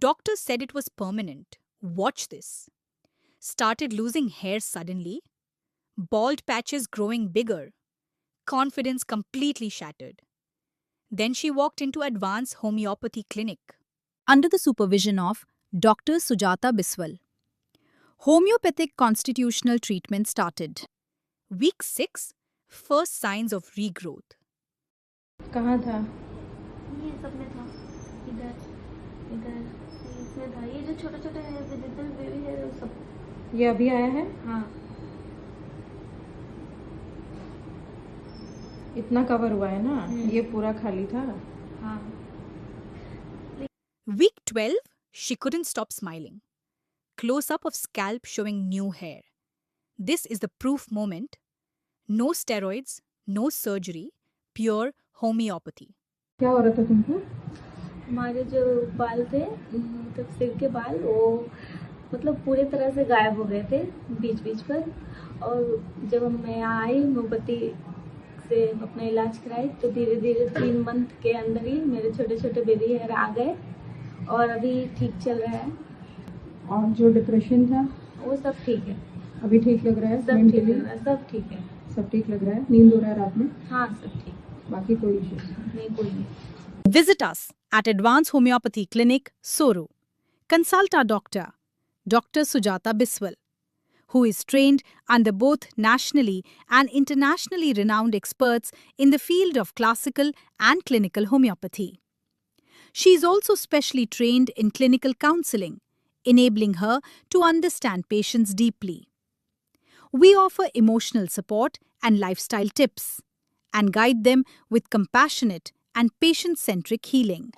Doctors said it was permanent. Watch this. Started losing hair suddenly, bald patches growing bigger, confidence completely shattered. Then she walked into Advanced Homeopathy Clinic under the supervision of Dr. Sujata Biswal. Homeopathic constitutional treatment started. Week 6, first signs of regrowth. कहाँ था? ये सब में था, इधर इधर इसमें था। ये जो छोटे छोटे है विजिबल बेबी है वो सब। ये अभी आया है? हाँ। इतना कवर हुआ है ना? ये पूरा खाली था? हाँ। Week 12, she couldn't stop smiling. Close up of scalp showing new hair. This is the proof moment. No steroids, no surgery, pure homeopathy. क्या हो रहा था तुमको? हमारे जो बाल थे मतलब सिर के बाल वो मतलब पूरे तरह से गायब हो गए थे बीच बीच पर। और जब मैं यहाँ आई होम्योपैथी से अपना इलाज कराई तो धीरे धीरे 3 मंथ के अंदर ही मेरे छोटे छोटे बेबी हेयर आ गए और अभी ठीक चल रहा है। और जो डिप्रेशन था वो सब ठीक है। अभी ठीक लग रहा है? सब ठीक लग रहा है, सब ठीक है। सब ठीक लग रहा है? नींद हो रहा है रात में? हाँ सब ठीक, बाकी कोई इशू नहीं कोई नहीं। Visit us at Advanced Homeopathy Clinic, Soro. Consult our doctor, Dr. Sujata Biswal, who is trained under both nationally and internationally renowned experts in the field of classical and clinical homeopathy. She is also specially trained in clinical counseling, enabling her to understand patients deeply. We offer emotional support and lifestyle tips and guide them with compassionate and patient-centric healing.